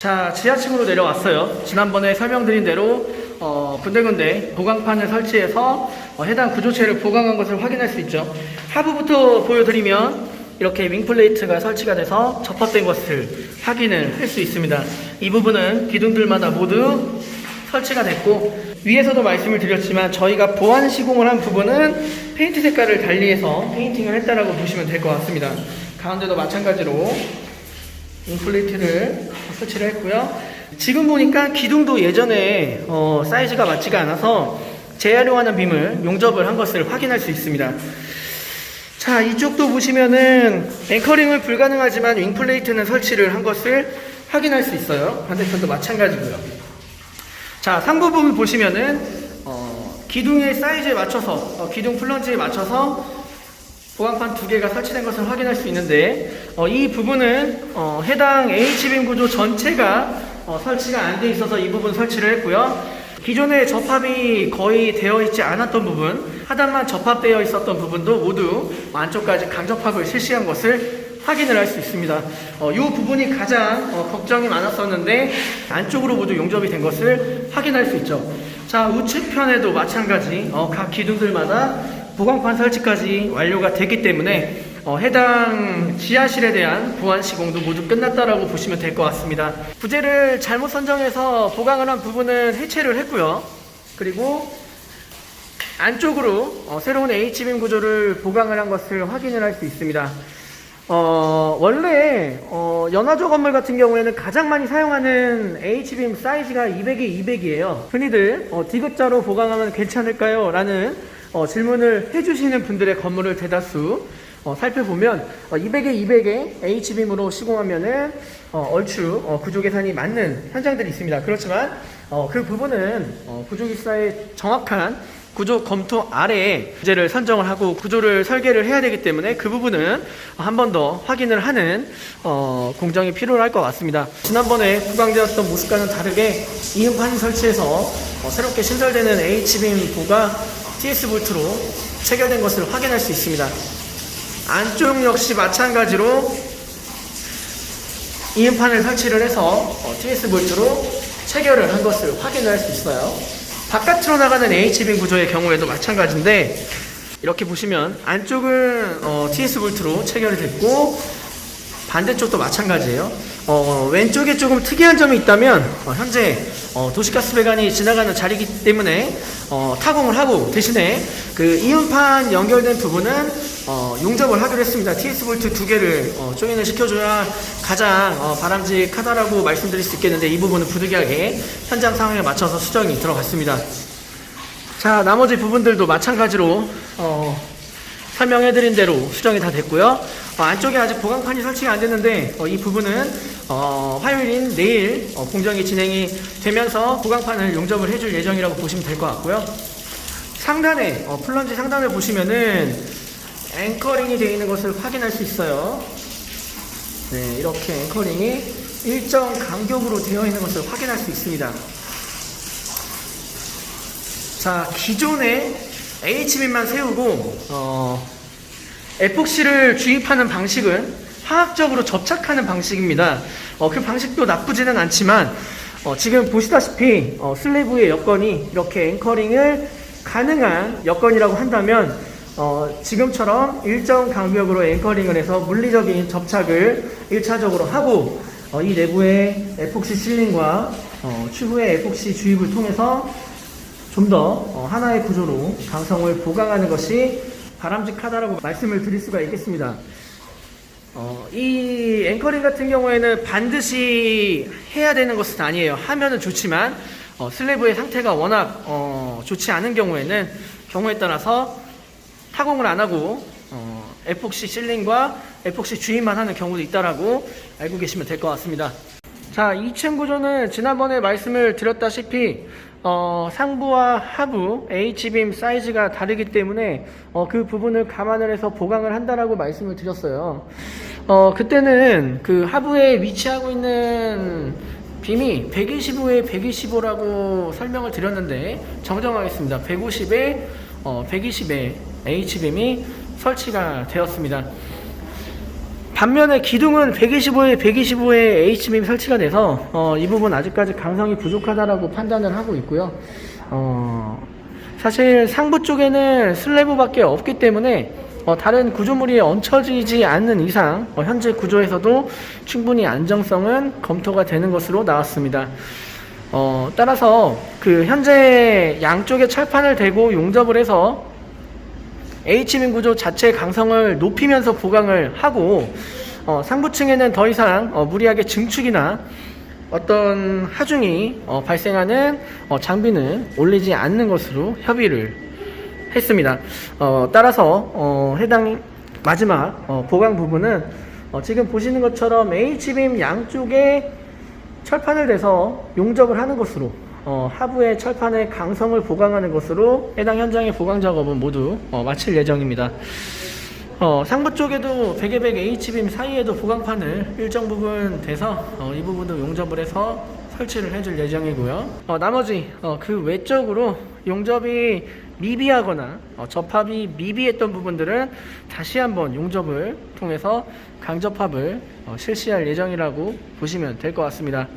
자, 지하층으로 내려왔어요. 지난번에 설명드린 대로 군데군데 보강판을 설치해서 해당 구조체를 보강한 것을 확인할 수 있죠. 하부부터 보여드리면 이렇게 윙플레이트가 설치가 돼서 접합된 것을 확인을 할 수 있습니다. 이 부분은 기둥들마다 모두 설치가 됐고, 위에서도 말씀을 드렸지만 저희가 보완 시공을 한 부분은 페인트 색깔을 달리해서 페인팅을 했다라고 보시면 될 것 같습니다. 가운데도 마찬가지로 윙플레이트를 설치를 했고요. 지금 보니까 기둥도 예전에 사이즈가 맞지가 않아서 재활용하는 빔을 용접을 한 것을 확인할 수 있습니다. 자, 이쪽도 보시면은 앵커링은 불가능하지만 윙플레이트는 설치를 한 것을 확인할 수 있어요. 반대편도 마찬가지고요. 자, 상부 부분 보시면은 기둥의 사이즈에 맞춰서 기둥 플런지에 맞춰서 보강판 2개가 설치된 것을 확인할 수 있는데, 이 부분은 해당 H빔 구조 전체가 설치가 안 돼 있어서 이 부분 설치를 했고요. 기존에 접합이 거의 되어 있지 않았던 부분, 하단만 접합되어 있었던 부분도 모두 안쪽까지 강접합을 실시한 것을 확인을 할 수 있습니다. 이 부분이 가장 걱정이 많았었는데 안쪽으로 모두 용접이 된 것을 확인할 수 있죠. 자, 우측편에도 마찬가지 각 기둥들마다 보강판 설치까지 완료가 됐기 때문에 해당 지하실에 대한 보완 시공도 모두 끝났다라고 보시면 될 것 같습니다. 부재를 잘못 선정해서 보강을 한 부분은 해체를 했고요. 그리고 안쪽으로 새로운 H빔 구조를 보강을 한 것을 확인을 할 수 있습니다. 원래 연화조 건물 같은 경우에는 가장 많이 사용하는 H빔 사이즈가 200에 200이에요. 흔히들 D급자로 보강하면 괜찮을까요? 라는 질문을 해주시는 분들의 건물을 대다수 살펴보면 200에 200에 H빔으로 시공하면은 얼추 구조 계산이 맞는 현장들이 있습니다. 그렇지만 그 부분은 구조기사의 정확한 구조 검토 아래에 부재를 선정을 하고 구조를 설계를 해야 되기 때문에 그 부분은 한 번 더 확인을 하는 공정이 필요할 것 같습니다. 지난번에 보강되었던 모습과는 다르게 이음판 설치해서 새롭게 신설되는 H빔 보가 TS 볼트로 체결된 것을 확인할 수 있습니다. 안쪽 역시 마찬가지로 이음판을 설치를 해서 TS 볼트로 체결을 한 것을 확인할 수 있어요. 바깥으로 나가는 H빔 구조의 경우에도 마찬가지인데, 이렇게 보시면 안쪽은 TS 볼트로 체결이 됐고 반대쪽도 마찬가지예요. 왼쪽에 조금 특이한 점이 있다면 현재 도시가스 배관이 지나가는 자리이기 때문에 타공을 하고, 대신에 그 이음판 연결된 부분은 용접을 하기로 했습니다. TS 볼트 2개를 조인을 시켜줘야 가장 바람직하다라고 말씀드릴 수 있겠는데, 이 부분은 부득이하게 현장 상황에 맞춰서 수정이 들어갔습니다. 자, 나머지 부분들도 마찬가지로 설명해드린 대로 수정이 다 됐고요. 안쪽에 아직 보강판이 설치가 안 됐는데 이 부분은 화요일인 내일 공정이 진행이 되면서 보강판을 용접을 해줄 예정이라고 보시면 될 것 같고요. 상단에 플런지 상단을 보시면은 앵커링이 되어 있는 것을 확인할 수 있어요. 네, 이렇게 앵커링이 일정 간격으로 되어 있는 것을 확인할 수 있습니다. 자, 기존에 H빔만 세우고 에폭시를 주입하는 방식은 화학적으로 접착하는 방식입니다. 그 방식도 나쁘지는 않지만 지금 보시다시피 슬래브의 여건이 이렇게 앵커링을 가능한 여건이라고 한다면 지금처럼 일정 간격으로 앵커링을 해서 물리적인 접착을 1차적으로 하고 이 내부에 에폭시 실링과 추후에 에폭시 주입을 통해서 좀 더 하나의 구조로 강성을 보강하는 것이 바람직하다라고 말씀을 드릴 수가 있겠습니다. 이 앵커링 같은 경우에는 반드시 해야 되는 것은 아니에요. 하면은 좋지만 슬래브의 상태가 워낙 좋지 않은 경우에는 경우에 따라서 타공을 안 하고 에폭시 실링과 에폭시 주입만 하는 경우도 있다라고 알고 계시면 될 것 같습니다. 자, 2층 구조는 지난번에 말씀을 드렸다시피 상부와 하부 H빔 사이즈가 다르기 때문에 그 부분을 감안을 해서 보강을 한다라고 말씀을 드렸어요. 그때는 그 하부에 위치하고 있는 빔이 125에 125라고 설명을 드렸는데 정정하겠습니다. 150에 120에 H빔이 설치가 되었습니다. 반면에 기둥은 125에 125의 H빔 설치가 돼서 이 부분 아직까지 강성이 부족하다라고 판단을 하고 있고요. 사실 상부 쪽에는 슬래브밖에 없기 때문에 다른 구조물이 얹혀지지 않는 이상 현재 구조에서도 충분히 안정성은 검토가 되는 것으로 나왔습니다. 따라서 그 현재 양쪽에 철판을 대고 용접을 해서 H빔 구조 자체의 강성을 높이면서 보강을 하고 상부층에는 더 이상 무리하게 증축이나 어떤 하중이 발생하는 장비는 올리지 않는 것으로 협의를 했습니다. 따라서 해당 마지막 보강 부분은 지금 보시는 것처럼 H빔 양쪽에 철판을 대서 용접을 하는 것으로 하부의 철판의 강성을 보강하는 것으로 해당 현장의 보강 작업은 모두 마칠 예정입니다. 상부 쪽에도 100에 100 H빔 사이에도 보강판을 일정 부분 돼서 이 부분도 용접을 해서 설치를 해줄 예정이고요. 나머지 그 외적으로 용접이 미비하거나 접합이 미비했던 부분들은 다시 한번 용접을 통해서 강접합을 실시할 예정이라고 보시면 될 것 같습니다.